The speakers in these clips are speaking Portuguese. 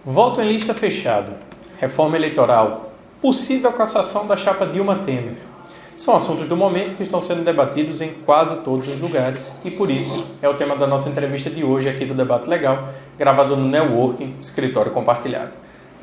Voto em lista fechada, reforma eleitoral, possível cassação da chapa Dilma Temer. São assuntos do momento que estão sendo debatidos em quase todos os lugares e, por isso, é o tema da nossa entrevista de hoje aqui do Debate Legal, gravado no Networking Escritório Compartilhado.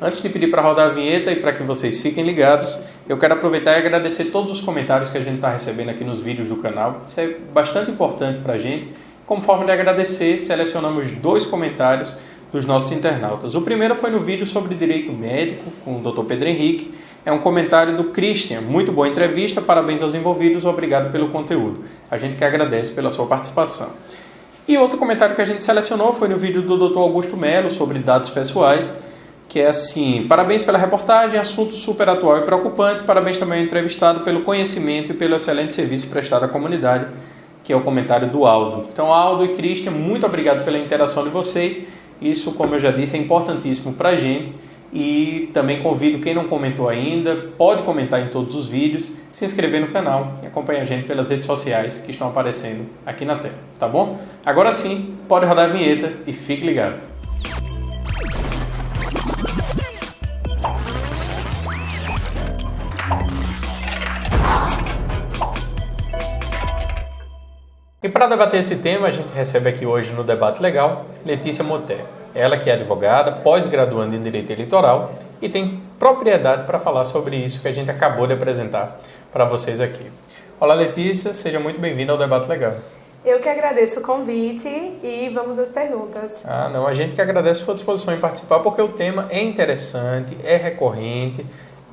Antes de pedir para rodar a vinheta e para que vocês fiquem ligados, eu quero aproveitar e agradecer todos os comentários que a gente está recebendo aqui nos vídeos do canal. Isso é bastante importante para a gente. Como forma de agradecer, selecionamos 2 comentários dos nossos internautas. O primeiro foi no vídeo sobre direito médico, com o Dr. Pedro Henrique. É um comentário do Christian. Muito boa entrevista, parabéns aos envolvidos, obrigado pelo conteúdo. A gente que agradece pela sua participação. E outro comentário que a gente selecionou foi no vídeo do Dr. Augusto Melo sobre dados pessoais, que é assim: parabéns pela reportagem, assunto super atual e preocupante, parabéns também ao entrevistado pelo conhecimento e pelo excelente serviço prestado à comunidade, que é o comentário do Aldo. Então, Aldo e Christian, muito obrigado pela interação de vocês. Isso, como eu já disse, é importantíssimo para a gente e também convido quem não comentou ainda, pode comentar em todos os vídeos, se inscrever no canal e acompanhar a gente pelas redes sociais que estão aparecendo aqui na tela, tá bom? Agora sim, pode rodar a vinheta e fique ligado. E para debater esse tema, a gente recebe aqui hoje no Debate Legal Letícia Moté. Ela que é advogada, pós-graduanda em Direito Eleitoral e tem propriedade para falar sobre isso que a gente acabou de apresentar para vocês aqui. Olá, Letícia, seja muito bem-vinda ao Debate Legal. Eu que agradeço o convite e vamos às perguntas. A gente que agradece a sua disposição em participar, porque o tema é interessante, é recorrente,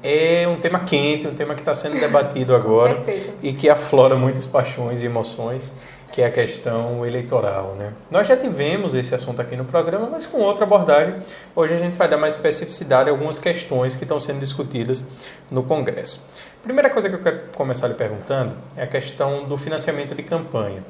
é um tema quente, um tema que está sendo debatido agora e que aflora muitas paixões e emoções, que é a questão eleitoral, né? Nós já tivemos esse assunto aqui no programa, mas com outra abordagem. Hoje a gente vai dar mais especificidade a algumas questões que estão sendo discutidas no Congresso. A primeira coisa que eu quero começar lhe perguntando é a questão do financiamento de campanha.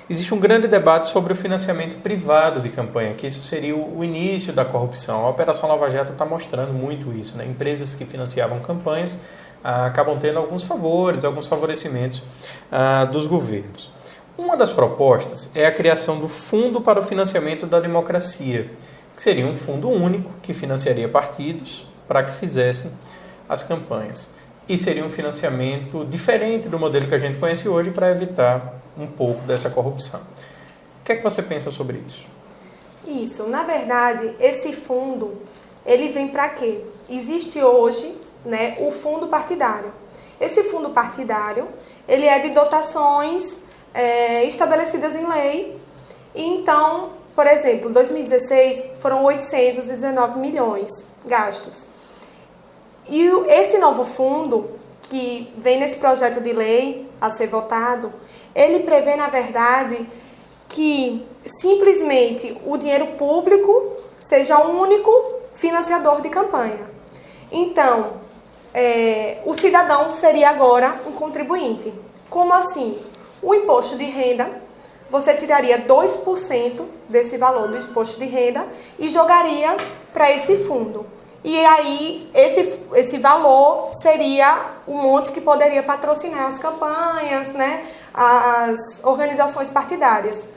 Existe um grande debate sobre o financiamento privado de campanha, que isso seria o início da corrupção. A Operação Lava Jato está mostrando muito isso, né? Empresas que financiavam campanhas acabam tendo alguns favores, alguns favorecimentos dos governos. Uma das propostas é a criação do Fundo para o Financiamento da Democracia, que seria um fundo único que financiaria partidos para que fizessem as campanhas. E seria um financiamento diferente do modelo que a gente conhece hoje para evitar um pouco dessa corrupção. O que é que você pensa sobre isso? Isso, na verdade, esse fundo, ele vem para quê? Existe hoje, né, o fundo partidário. Esse fundo partidário, ele é de dotações estabelecidas em lei. Então, por exemplo, em 2016 foram 819 milhões gastos. E esse novo fundo, que vem nesse projeto de lei a ser votado, ele prevê, na verdade, que simplesmente o dinheiro público seja o único financiador de campanha. Então, o cidadão seria agora um contribuinte. Como assim? O imposto de renda, você tiraria 2% desse valor do imposto de renda e jogaria para esse fundo. E aí, esse valor seria o monte que poderia patrocinar as campanhas, né, as organizações partidárias.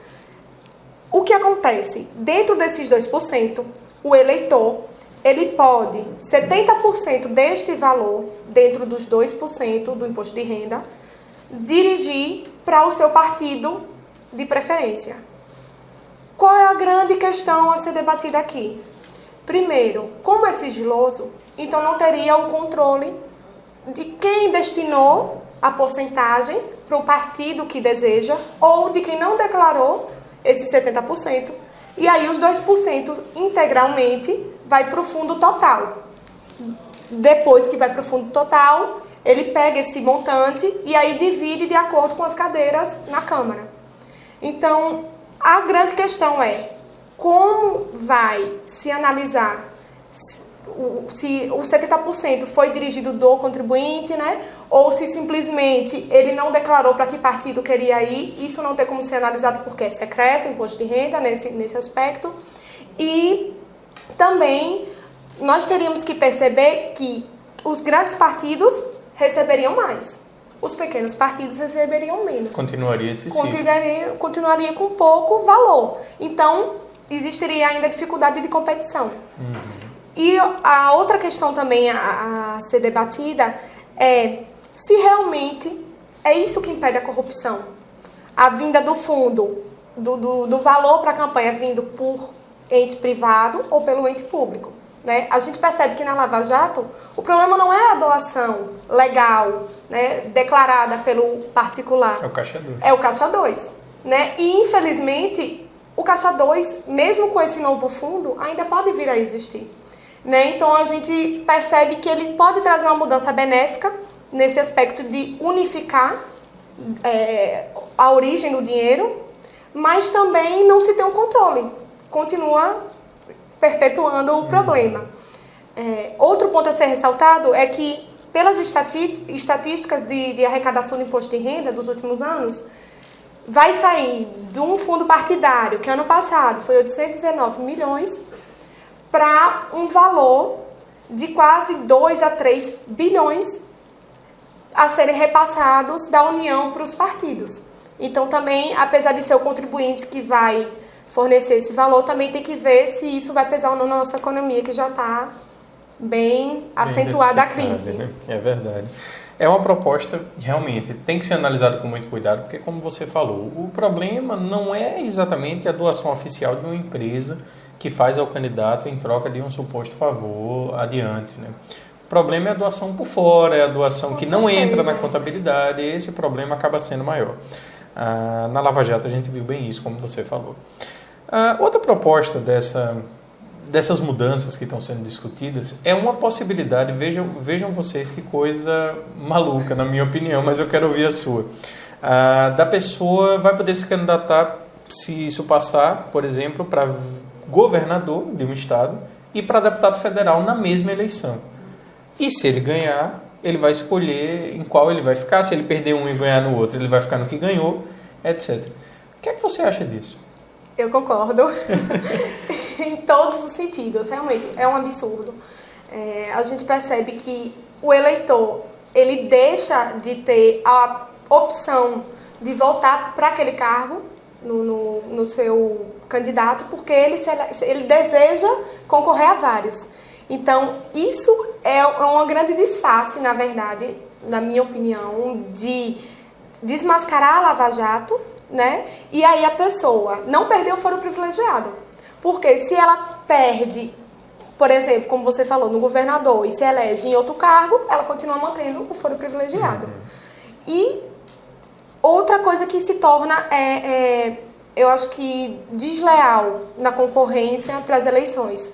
O que acontece? Dentro desses 2%, o eleitor, ele pode, 70% deste valor, dentro dos 2% do imposto de renda, dirigir para o seu partido de preferência. Qual é a grande questão a ser debatida aqui? Primeiro, como é sigiloso, então não teria o controle de quem destinou a porcentagem para o partido que deseja ou de quem não declarou esses 70%. E aí os 2% integralmente vai para o fundo total. Depois que vai para o fundo total, ele pega esse montante e aí divide de acordo com as cadeiras na Câmara. Então, a grande questão é como vai se analisar se o 70% foi dirigido do contribuinte, né? Ou se simplesmente ele não declarou para que partido queria ir. Isso não tem como ser analisado porque é secreto, imposto de renda nesse aspecto. E também nós teríamos que perceber que os grandes partidos receberiam mais. Os pequenos partidos receberiam menos. Continuaria esse continuaria com pouco valor. Então, existiria ainda dificuldade de competição. E a outra questão também a ser debatida é se realmente é isso que impede a corrupção. A vinda do fundo, do valor para a campanha vindo por ente privado ou pelo ente público. Né? A gente percebe que na Lava Jato o problema não é a doação legal, né, declarada pelo particular. É o Caixa 2. É o Caixa 2. Né? E, infelizmente, o Caixa 2, mesmo com esse novo fundo, ainda pode vir a existir. Né? Então, a gente percebe que ele pode trazer uma mudança benéfica nesse aspecto de unificar a origem do dinheiro, mas também não se tem um controle. Continua perpetuando o problema. Outro ponto a ser ressaltado é que, pelas estatísticas de arrecadação do imposto de renda dos últimos anos, vai sair de um fundo partidário, que ano passado foi 819 milhões, para um valor de quase 2 a 3 bilhões a serem repassados da União para os partidos. Então, também, apesar de ser o contribuinte que vai fornecer esse valor, também tem que ver se isso vai pesar ou não na nossa economia, que já está bem acentuada a crise. Né? É verdade. É uma proposta, realmente, tem que ser analisada com muito cuidado, porque, como você falou, o problema não é exatamente a doação oficial de uma empresa que faz ao candidato em troca de um suposto favor adiante. Né? O problema é a doação por fora, é a doação que não entra na contabilidade, e esse problema acaba sendo maior. Na Lava Jato a gente viu bem isso, como você falou. Outra proposta dessas mudanças que estão sendo discutidas é uma possibilidade, vejam vocês que coisa maluca, na minha opinião, mas eu quero ouvir a sua. Da pessoa vai poder se candidatar, se isso passar, por exemplo, para governador de um estado e para deputado federal na mesma eleição. E se ele ganhar, ele vai escolher em qual ele vai ficar. Se ele perder um e ganhar no outro, ele vai ficar no que ganhou, etc. O que é que você acha disso? Eu concordo. Em todos os sentidos. Realmente, é um absurdo. A gente percebe que o eleitor, ele deixa de ter a opção de votar para aquele cargo no seu candidato, porque ele deseja concorrer a vários. Então, isso é uma grande disfarce, na verdade, na minha opinião, de desmascarar a Lava Jato, né? E aí a pessoa não perdeu o foro privilegiado. Porque se ela perde, por exemplo, como você falou, no governador e se elege em outro cargo, ela continua mantendo o foro privilegiado. E outra coisa que se torna, eu acho que desleal na concorrência para as eleições.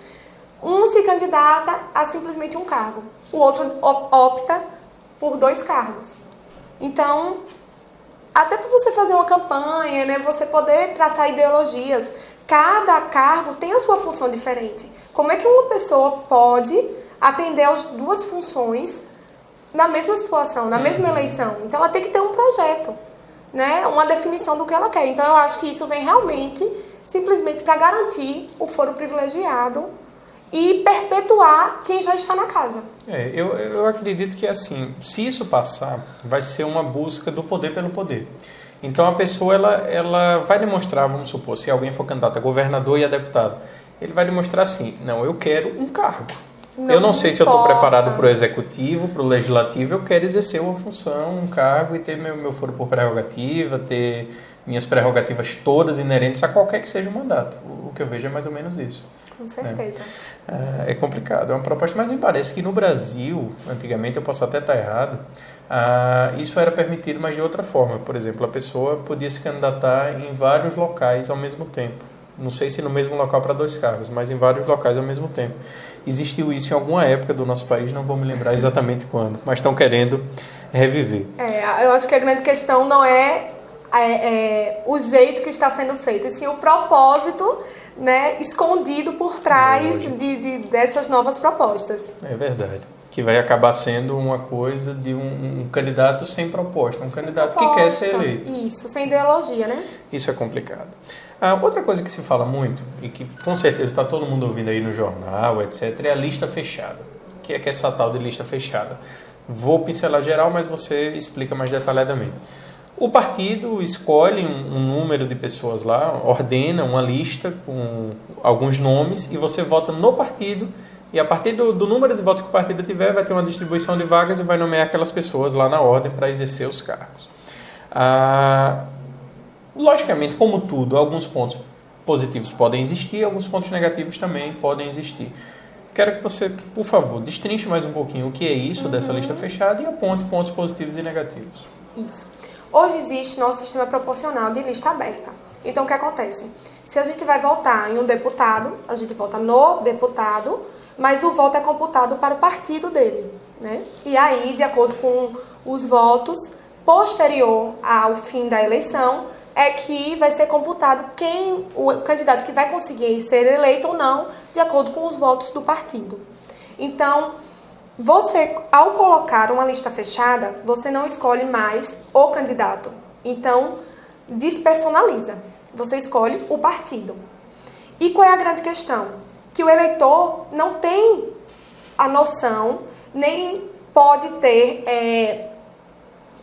Um se candidata a simplesmente um cargo, o outro opta por 2 cargos. Então, até para você fazer uma campanha, né, você poder traçar ideologias, cada cargo tem a sua função diferente. Como é que uma pessoa pode atender às 2 funções na mesma situação, na mesma eleição? Então, ela tem que ter um projeto, né, uma definição do que ela quer. Então, eu acho que isso vem realmente, simplesmente para garantir o foro privilegiado e perpetuar quem já está na casa. Eu acredito que, assim, se isso passar, vai ser uma busca do poder pelo poder. Então, a pessoa ela vai demonstrar, vamos supor, se alguém for candidato a governador e a deputado, ele vai demonstrar assim, não, eu quero um cargo. Eu não sei se eu estou preparado para o executivo, para o legislativo, eu quero exercer uma função, um cargo e ter meu foro por prerrogativa, ter minhas prerrogativas todas inerentes a qualquer que seja o mandato. O que eu vejo é mais ou menos isso. Com certeza. É complicado, é uma proposta, mas me parece que no Brasil, antigamente, eu posso até estar errado, isso era permitido, mas de outra forma. Por exemplo, a pessoa podia se candidatar em vários locais ao mesmo tempo. Não sei se no mesmo local para 2 cargos, mas em vários locais ao mesmo tempo. Existiu isso em alguma época do nosso país, não vou me lembrar exatamente quando, mas estão querendo reviver. Eu acho que a grande questão não é o jeito que está sendo feito, e sim o propósito, né, escondido por trás dessas novas propostas. É verdade. Que vai acabar sendo uma coisa de um candidato sem proposta, candidato que quer ser eleito. Isso, sem ideologia, né? Isso é complicado. Outra coisa que se fala muito, e que com certeza está todo mundo ouvindo aí no jornal, etc., é a lista fechada. O que é essa tal de lista fechada? Vou pincelar geral, mas você explica mais detalhadamente. O partido escolhe um número de pessoas lá, ordena uma lista com alguns nomes e você vota no partido e a partir do número de votos que o partido tiver, vai ter uma distribuição de vagas e vai nomear aquelas pessoas lá na ordem para exercer os cargos. Logicamente, como tudo, alguns pontos positivos podem existir, alguns pontos negativos também podem existir. Quero que você, por favor, destrinche mais um pouquinho o que é isso dessa lista fechada e aponte pontos positivos e negativos. Isso. Hoje existe nosso sistema proporcional de lista aberta. Então, o que acontece? Se a gente vai votar em um deputado, a gente vota no deputado, mas o voto é computado para o partido dele, né? E aí, de acordo com os votos, posterior ao fim da eleição, é que vai ser computado o candidato que vai conseguir ser eleito ou não, de acordo com os votos do partido. Então, você, ao colocar uma lista fechada, você não escolhe mais o candidato. Então, despersonaliza. Você escolhe o partido. E qual é a grande questão? Que o eleitor não tem a noção, nem pode ter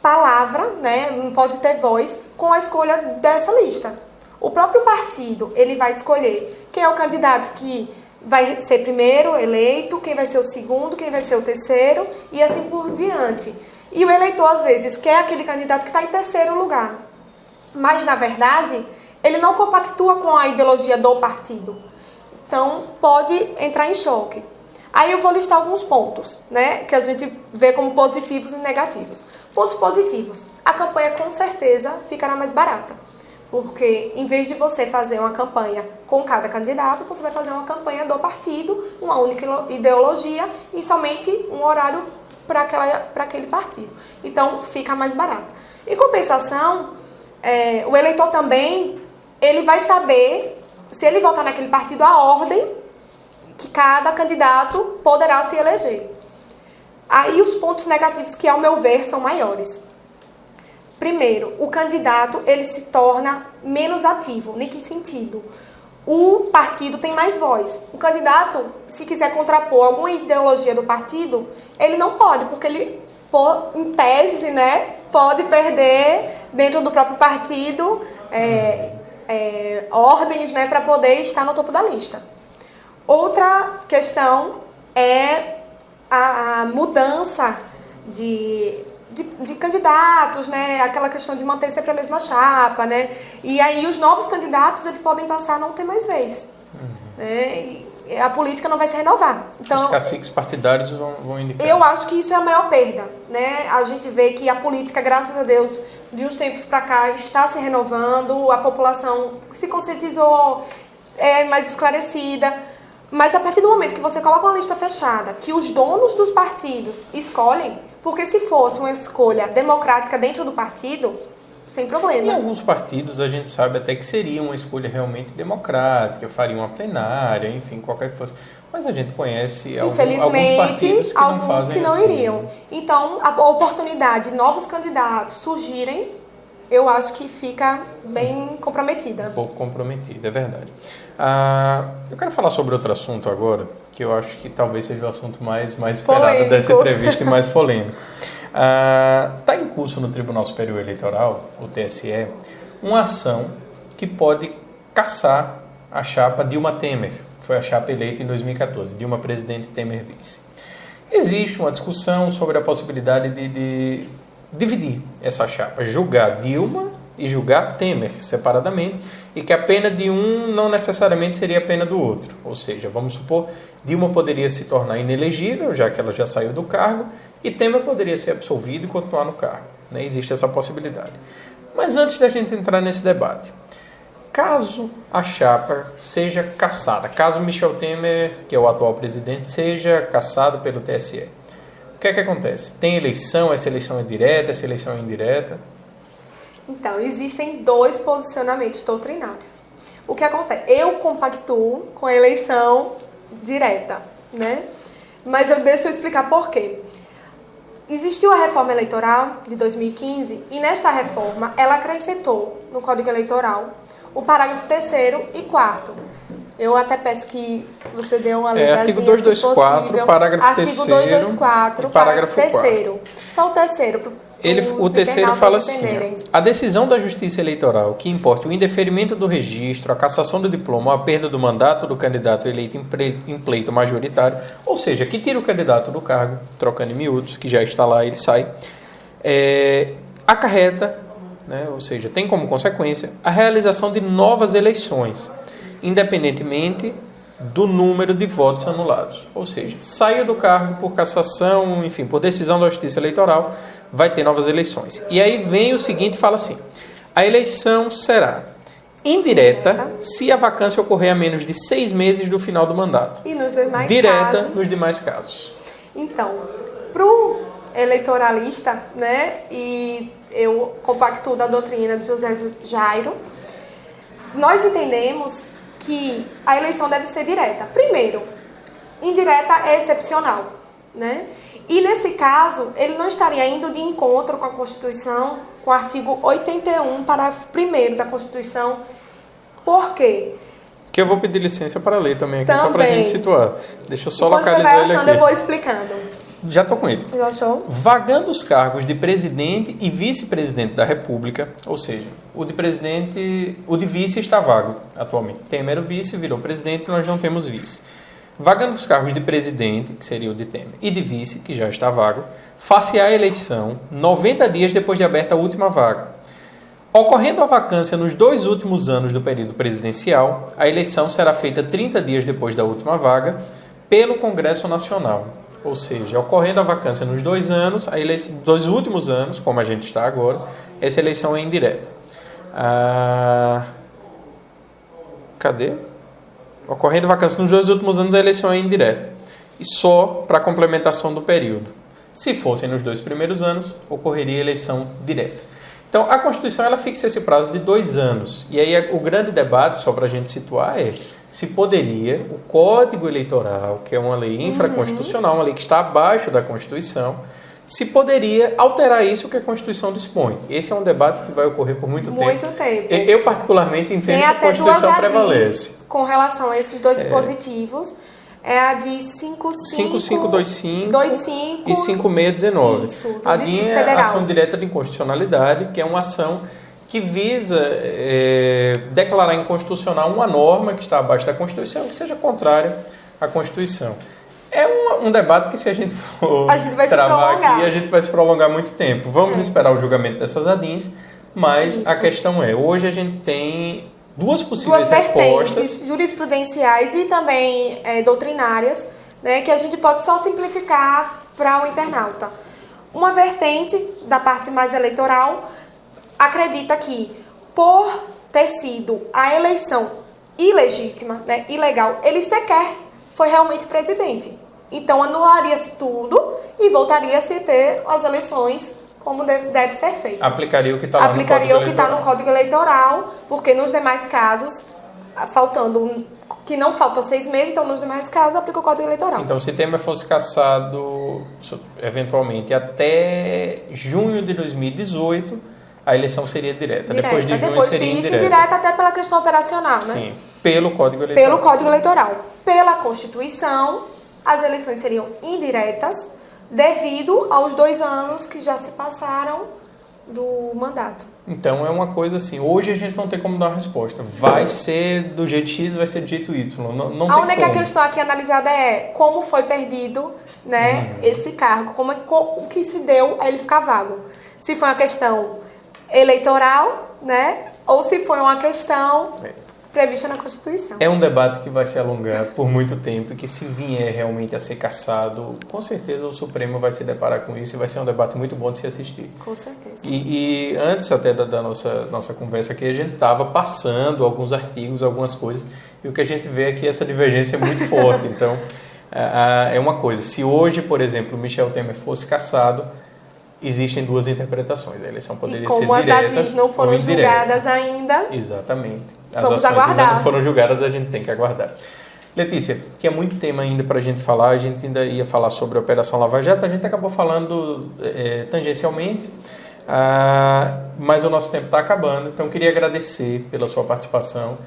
palavra, né? Não pode ter voz com a escolha dessa lista. O próprio partido, ele vai escolher quem é o candidato que vai ser primeiro eleito, quem vai ser o segundo, quem vai ser o terceiro e assim por diante. E o eleitor, às vezes, quer aquele candidato que está em terceiro lugar. Mas, na verdade, ele não compactua com a ideologia do partido. Então, pode entrar em choque. Aí eu vou listar alguns pontos, né, que a gente vê como positivos e negativos. Pontos positivos. A campanha, com certeza, ficará mais barata. Porque, em vez de você fazer uma campanha com cada candidato, você vai fazer uma campanha do partido, uma única ideologia e somente um horário para aquele partido. Então, fica mais barato. Em compensação, o eleitor também, ele vai saber, se ele votar naquele partido, a ordem que cada candidato poderá se eleger. Aí os pontos negativos, que ao meu ver são maiores. Primeiro, o candidato ele se torna menos ativo. Em que sentido? O partido tem mais voz. O candidato, se quiser contrapor alguma ideologia do partido, ele não pode, porque ele, em tese, né, pode perder dentro do próprio partido ordens, né, para poder estar no topo da lista. Outra questão é a mudança de candidatos, né? Aquela questão de manter sempre a mesma chapa, né? E aí os novos candidatos, eles podem passar a não ter mais vez. Né? E a política não vai se renovar. Então, os caciques partidários vão indicar. Eu acho que isso é a maior perda, né? A gente vê que a política, graças a Deus, de uns tempos para cá, está se renovando, a população se conscientizou, é mais esclarecida. Mas a partir do momento que você coloca uma lista fechada, que os donos dos partidos escolhem, porque se fosse uma escolha democrática dentro do partido, sem problemas. Em alguns partidos a gente sabe até que seria uma escolha realmente democrática, faria uma plenária, enfim, qualquer que fosse. Mas a gente conhece alguns partidos que não fazem que não assim. iriam. Então, a oportunidade de novos candidatos surgirem, eu acho que fica bem comprometida. Um pouco comprometida, é verdade. Eu quero falar sobre outro assunto agora, que eu acho que talvez seja o assunto mais esperado polêmico dessa entrevista e mais polêmico. Está em curso no Tribunal Superior Eleitoral, o TSE, uma ação que pode cassar a chapa Dilma Temer. Foi a chapa eleita em 2014, Dilma presidente, Temer vice. Existe uma discussão sobre a possibilidade de dividir essa chapa, julgar Dilma e julgar Temer separadamente, e que a pena de um não necessariamente seria a pena do outro. Ou seja, vamos supor, Dilma poderia se tornar inelegível, já que ela já saiu do cargo, e Temer poderia ser absolvido e continuar no cargo. Né? Existe essa possibilidade. Mas antes da gente entrar nesse debate, caso a chapa seja cassada, caso Michel Temer, que é o atual presidente, seja cassado pelo TSE, o que é que acontece? Tem eleição, essa eleição é direta, essa eleição é indireta? Então, existem dois posicionamentos doutrinários. O que acontece? Eu compactuo com a eleição direta, né? Mas deixa eu explicar por quê. Existiu a reforma eleitoral de 2015 e nesta reforma ela acrescentou no Código Eleitoral o parágrafo 3º e 4º. Eu até peço que você dê uma lidazinha, artigo 224, parágrafo 3º artigo 224, e parágrafo 3º. Só o terceiro, O terceiro fala assim: a decisão da Justiça Eleitoral que importe o indeferimento do registro, a cassação do diploma ou a perda do mandato do candidato eleito em pleito majoritário, ou seja, que tira o candidato do cargo, trocando em miúdos, que já está lá, ele sai, acarreta, né, ou seja, tem como consequência a realização de novas eleições, independentemente do número de votos anulados. Ou seja, saia do cargo por cassação, enfim, por decisão da Justiça Eleitoral, vai ter novas eleições. E aí vem o seguinte, fala assim: a eleição será indireta se a vacância ocorrer a menos de 6 meses do final do mandato. E nos demais direta casos, nos demais casos. Então, para o eleitoralista, né, e eu compactuo da doutrina de José Jairo, nós entendemos que a eleição deve ser direta. Primeiro, indireta é excepcional, né? E nesse caso, ele não estaria indo de encontro com a Constituição, com o artigo 81, parágrafo 1º da Constituição. Por quê? Que eu vou pedir licença para ler também aqui, só para a gente situar. Deixa eu só localizar ele aqui. Quando você vai achando, eu vou explicando. Já estou com ele. Já achou? Vagando os cargos de presidente e vice-presidente da República, ou seja, o de vice está vago atualmente. Temer era o vice, virou presidente, nós não temos vice. Vagando os cargos de presidente, que seria o de Temer, e de vice, que já está vago, far-se-á a eleição 90 dias depois de aberta a última vaga. Ocorrendo a vacância nos 2 últimos anos do período presidencial, a eleição será feita 30 dias depois da última vaga pelo Congresso Nacional. Ou seja, ocorrendo a vacância nos 2 anos, a eleição, 2 últimos anos, como a gente está agora, essa eleição é indireta. Cadê? Ocorrendo a vacância nos 2 últimos anos, a eleição é indireta. E só para a complementação do período. Se fossem nos 2 primeiros anos, ocorreria a eleição direta. Então, a Constituição ela fixa esse prazo de 2 anos. E aí o grande debate, só para a gente situar, é se poderia o Código Eleitoral, que é uma lei infraconstitucional, uma lei que está abaixo da Constituição, se poderia alterar isso que a Constituição dispõe. Esse é um debate que vai ocorrer por muito tempo. Muito tempo. Eu, particularmente, entendo que a Constituição prevalece. Com relação a esses 2 dispositivos, é a de 5525 e 5619. Isso, a DIN é a ação direta de inconstitucionalidade, que é uma ação que visa declarar inconstitucional uma norma que está abaixo da Constituição, que seja contrária à Constituição. É um debate que, se a gente for travar aqui, a gente vai se prolongar muito tempo. Vamos esperar o julgamento dessas ADINs, mas a questão é, hoje a gente tem 2 possíveis respostas jurisprudenciais e também doutrinárias, né, que a gente pode só simplificar para o internauta. Uma vertente da parte mais eleitoral acredita que, por ter sido a eleição ilegítima, né, ilegal, ele sequer foi realmente presidente. Então, anularia-se tudo e voltaria-se a ter as eleições como deve ser feito. Aplicaria o que está lá no Código Eleitoral. Aplicaria o que está no Código Eleitoral, porque nos demais casos, que não faltam 6 meses, então nos demais casos aplica o Código Eleitoral. Então, se Temer fosse cassado, eventualmente, até junho de 2018, a eleição seria direta. Depois de junho seria indireta. Até pela questão operacional, né? Sim, pelo Código Eleitoral. Pelo Código Eleitoral. Pela Constituição, as eleições seriam indiretas, devido aos 2 anos que já se passaram do mandato. Então, é uma coisa assim, hoje a gente não tem como dar uma resposta. Vai ser do jeito X, vai ser do jeito Y. Não a tem única como. questão aqui analisada é como foi perdido, né, esse cargo, o que se deu a ele ficar vago. Se foi uma questão eleitoral, né, ou se foi uma questão prevista na Constituição. É um debate que vai se alongar por muito tempo e que, se vier realmente a ser cassado, com certeza o Supremo vai se deparar com isso e vai ser um debate muito bom de se assistir. Com certeza. E antes até da nossa conversa aqui, a gente estava passando alguns artigos, algumas coisas, e o que a gente vê aqui, essa divergência é muito forte. Então, é uma coisa, se hoje, por exemplo, Michel Temer fosse cassado, existem 2 interpretações. A eleição poderia ser direta. Como as ADIs não foram julgadas ainda. Exatamente. As vamos ações aguardar. ainda não foram julgadas, a gente tem que aguardar. Letícia, tinha muito tema ainda para a gente falar, a gente ainda ia falar sobre a Operação Lava Jato, a gente acabou falando tangencialmente, mas o nosso tempo está acabando, então queria agradecer pela sua participação.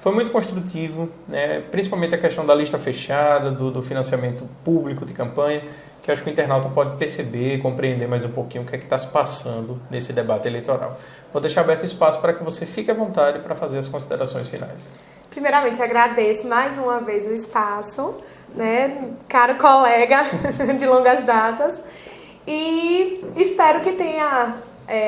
Foi muito construtivo, né? Principalmente a questão da lista fechada, do financiamento público de campanha, que acho que o internauta pode perceber, compreender mais um pouquinho o que é que está se passando nesse debate eleitoral. Vou deixar aberto espaço para que você fique à vontade para fazer as considerações finais. Primeiramente, agradeço mais uma vez o espaço, né, caro colega de longas datas, e espero que tenha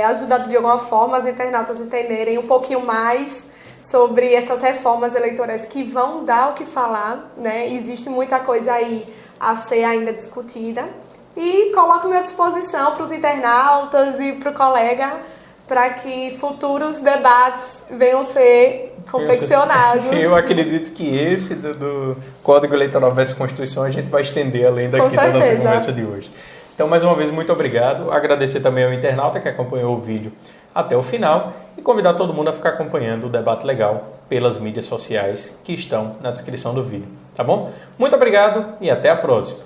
ajudado de alguma forma as internautas entenderem um pouquinho mais sobre essas reformas eleitorais que vão dar o que falar, né? Existe muita coisa aí a ser ainda discutida, e coloco-me à disposição para os internautas e para o colega para que futuros debates venham ser confeccionados. Eu acredito que esse do Código Eleitoral versus Constituição a gente vai estender além daqui da nossa conversa de hoje. Então, mais uma vez, muito obrigado. Agradecer também ao internauta que acompanhou o vídeo até o final e convidar todo mundo a ficar acompanhando o debate legal pelas mídias sociais que estão na descrição do vídeo. Tá bom? Muito obrigado e até a próxima.